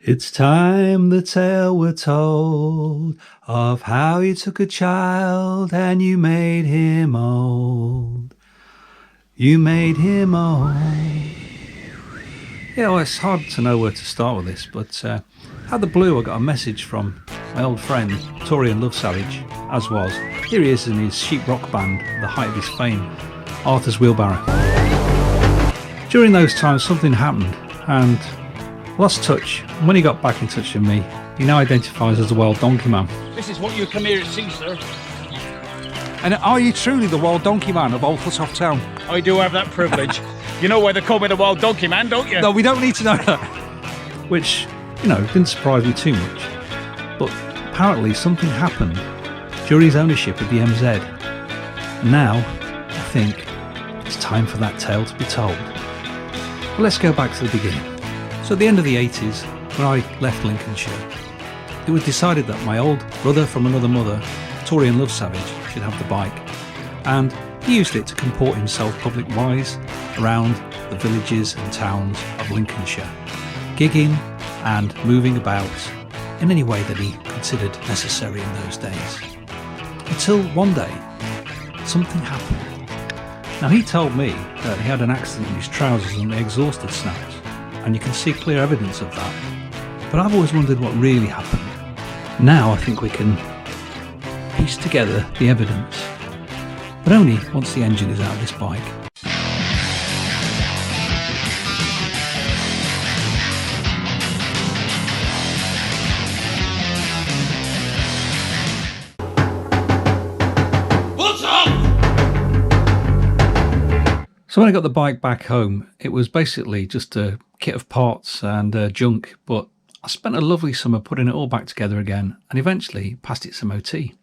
It's time the tale were told of how you took a child and you made him old. You made him old. Yeah, well, it's hard to know where to start with this, but out of the blue I got a message from my old friend, Tory and Love Savage, as was. Here he is in his sheep rock band at the height of his fame, Arthur's Wheelbarrow. During those times something happened and lost touch, and when he got back in touch with me, he now identifies as the Wild Donkey Man. This is what you come here to see, sir. And are you truly the Wild Donkey Man of Old Huttoff Town? I do have that privilege. You know why they call me the Wild Donkey Man, don't you? No, we don't need to know that. Which, you know, didn't surprise me too much. But apparently something happened during his ownership of the MZ. And now, I think, it's time for that tale to be told. Well, let's go back to the beginning. So at the end of the 80s, when I left Lincolnshire, it was decided that my old brother from another mother, Tory and Love Savage, should have the bike. And he used it to comport himself public-wise around the villages and towns of Lincolnshire, gigging and moving about in any way that he considered necessary in those days. Until one day, something happened. Now he told me that he had an accident in his trousers and the exhaust had snapped, and you can see clear evidence of that. But I've always wondered what really happened. Now I think we can piece together the evidence, but only once the engine is out of this bike. What's up? So when I got the bike back home, it was basically just a kit of parts and junk, but I spent a lovely summer putting it all back together again and eventually passed it some OT.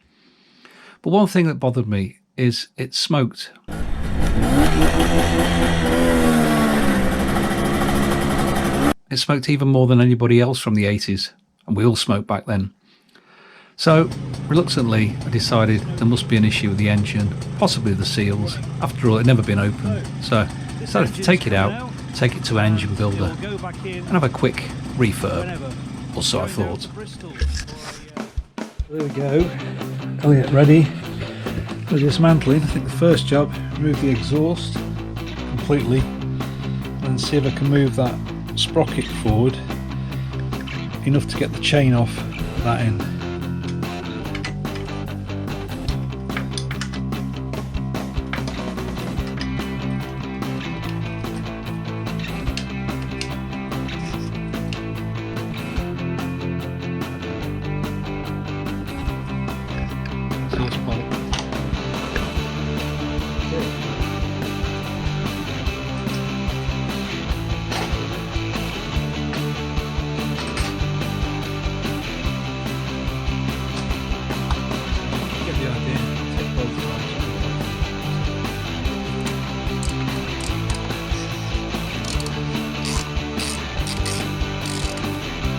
But one thing that bothered me is it smoked. It smoked even more than anybody else from the 80s, and we all smoked back then. So reluctantly I decided there must be an issue with the engine, possibly the seals. After all, it had never been opened, so I decided to take it out, take it to an engine builder and have a quick refurb, or so I thought. There we go, got it ready for dismantling. I think the first job, remove the exhaust completely and see if I can move that sprocket forward enough to get the chain off that end.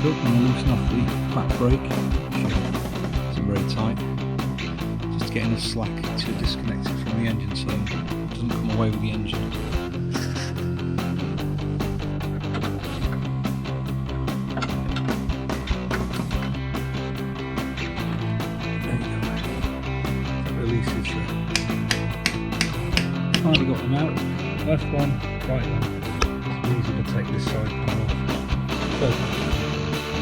And loosen off the back brake, it's very tight, just getting the slack to disconnect it from the engine so it doesn't come away with the engine. There we go, releases there. Finally got them out, left one, right one. It's easy to take this side panel off. So,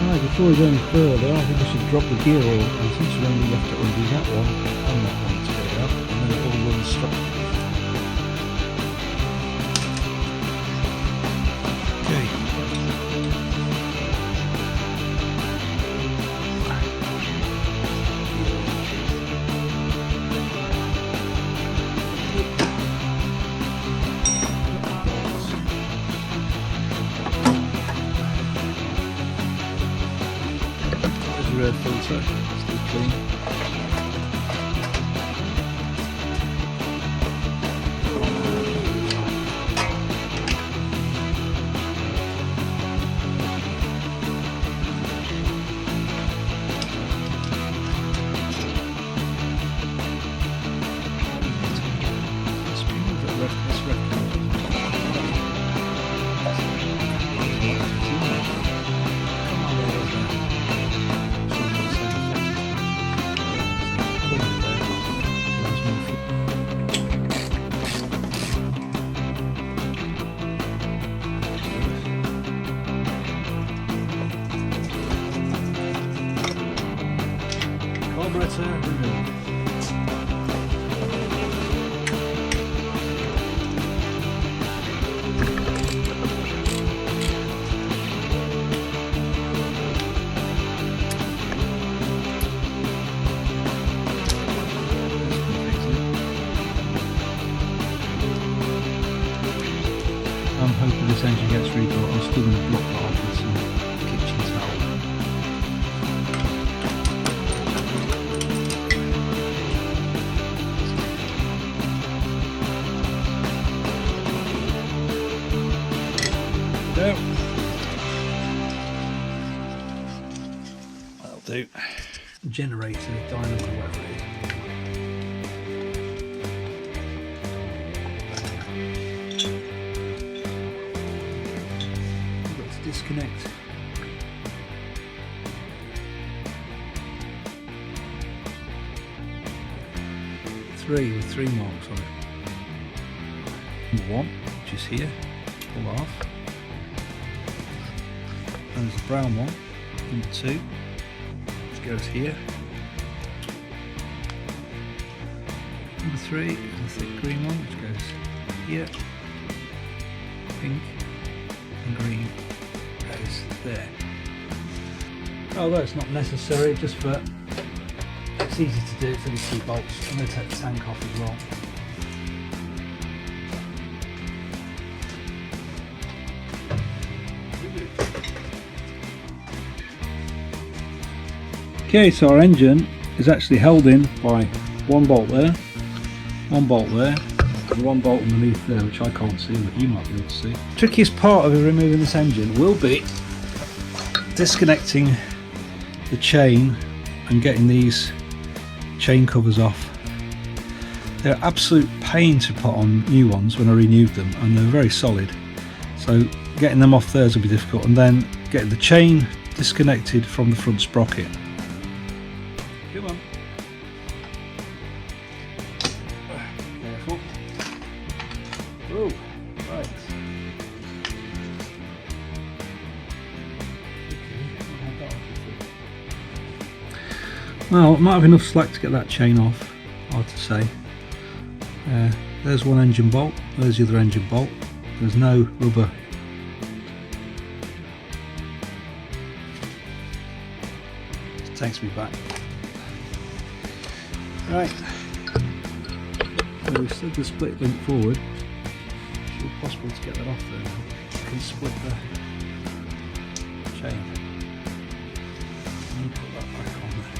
right, before we go any further, I think I should drop the gear oil, and since we only left it under that one, I'm not going to get it up, and then it all runs straight. Okay. Red filter, still clean. Come on, carburetor removed. I'm hoping this engine gets rebuilt. I'm still going to block that off with some kitchen towel. There. That'll do. Generator, dynamo, whatever it is. Disconnect. Three with 3 marks on it. Number 1, which is here, pull off. And there's the brown one, number 2, which goes here. Number 3 is the thick green one, which goes here. Pink and green goes there. Although it's not necessary, just for it's easy to do for these 2 bolts. I'm going to take the tank off as well. Okay, so our engine is actually held in by 1 bolt there, 1 bolt there, and 1 bolt underneath there, which I can't see, but you might be able to see. Trickiest part of removing this engine will be disconnecting the chain and getting these chain covers off. They're absolute pain to put on new ones when I renewed them, and they're very solid, so getting them off theirs will be difficult, and then getting the chain disconnected from the front sprocket. Come on. Careful. Oh, right. Well, it might have enough slack to get that chain off, hard to say. There's one engine bolt, there's the other engine bolt. There's no rubber. It takes me back. Right. So we slid the split link forward. Should be possible to get that off there now. You can split the chain. And put that back on there.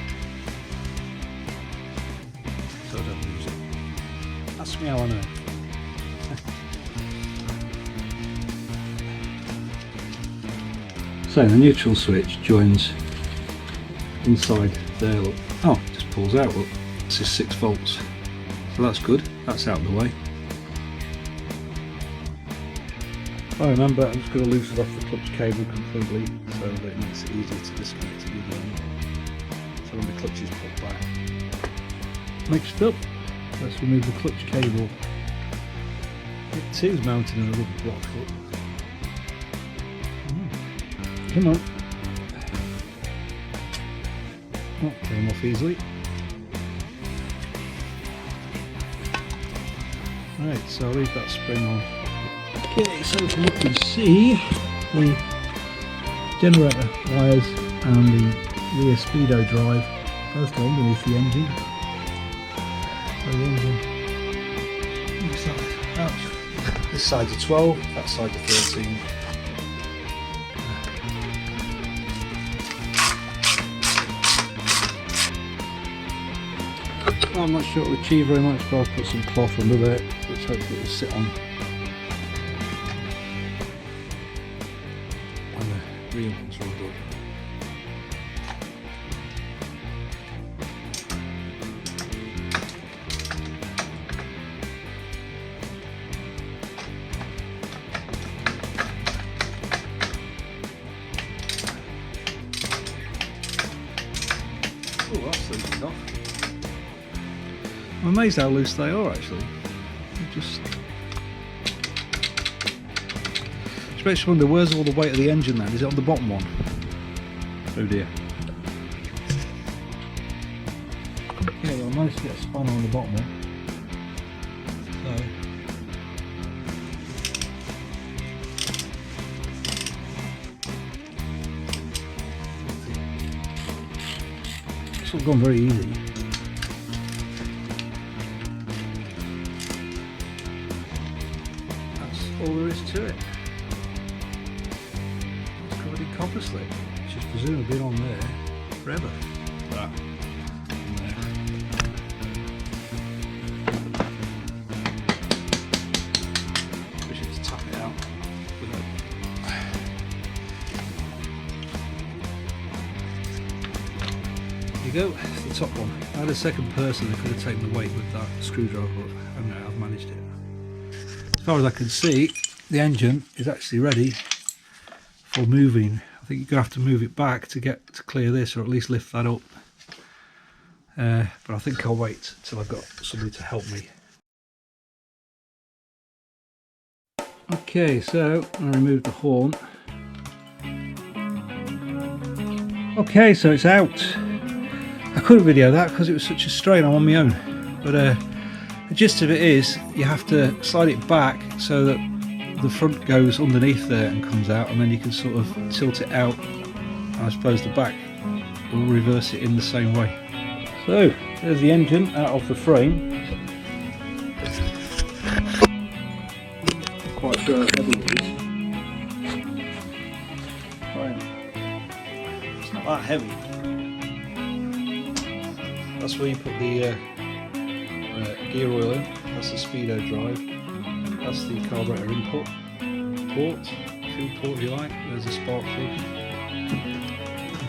So I don't lose it. Ask me how I know. So the neutral switch joins inside there. Look. Oh, it just pulls out. Look. This is 6 volts. So that's good. That's out of the way. If I remember, I'm just going to loosen off the clutch cable completely so that it makes it easier to disconnect it with the end. So when the clutch is put back. Next up, let's remove the clutch cable. It too is mounted in a rubber block. Look. Come on. That came off easily. Right, so I'll leave that spring on. Okay, so if you can see the generator wires and the rear speedo drive both go underneath the engine. So the engine, this side's a 12, that side's a 13. I'm not sure it'll achieve very much, but I'll put some cloth under there, which hopefully will sit on when the real ones are all good. Oh, that's loose off. I'm amazed how loose they are actually. They're just... Especially wonder where's all the weight of the engine then? Is it on the bottom one? Oh dear. Okay, well I managed to get a spanner on the bottom there. So it's all gone very easy. That's all there is to it. It's covered in copper slip, which has presumably been on there forever. That. And there. Wish I could tap it out without. There you go, it's the top one. I had a second person that could have taken the weight with that screwdriver, but I don't know, I've managed it. As far as I can see, the engine is actually ready for moving. I think you're going to have to move it back to get to clear this, or at least lift that up. But I think I'll wait till I've got somebody to help me. Okay, so I removed the horn. Okay, so it's out. I couldn't video that because it was such a strain. I'm on my own. But the gist of it is you have to slide it back so that the front goes underneath there and comes out, and then you can sort of tilt it out. I suppose the back will reverse it in the same way. So there's the engine out of the frame. Quite sure how heavy it is. Right. It's not that heavy. That's where you put the gear oil in. That's the speedo drive. That's the carburetor input port, fuel port if you like. There's a spark plug.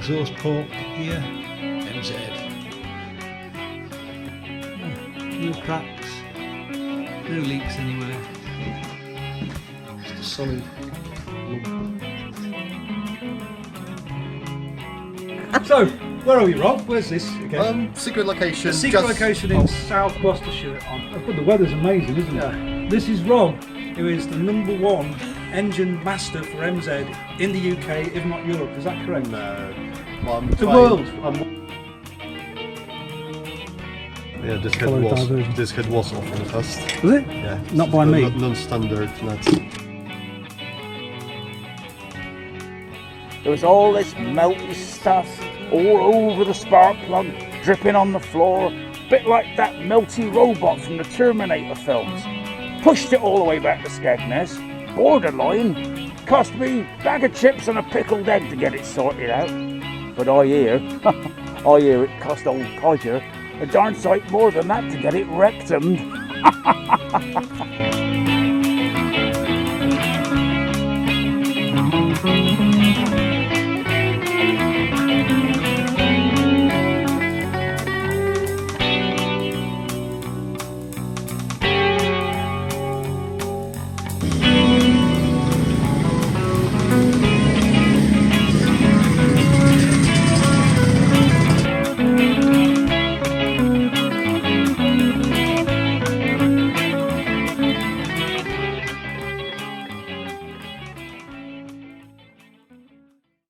Exhaust port here. MZ. No cracks, no leaks anywhere. Just a solid lump. So, where are we, Rob? Where's this again? Secret location. Secret location in South Gloucestershire. The weather's amazing, isn't it? This is Rob, who is the #1 engine master for MZ in the UK, if not Europe. Is that correct? No. The world. Yeah, this head was off on the test. Was it? Yeah. Not by me. Non-standard nuts. There was all this melty stuff all over the spark plug, dripping on the floor, bit like that melty robot from the Terminator films. Pushed it all the way back to Skegness, borderline, cost me a bag of chips and a pickled egg to get it sorted out. But I hear it cost old Codger a darn sight more than that to get it rectumed.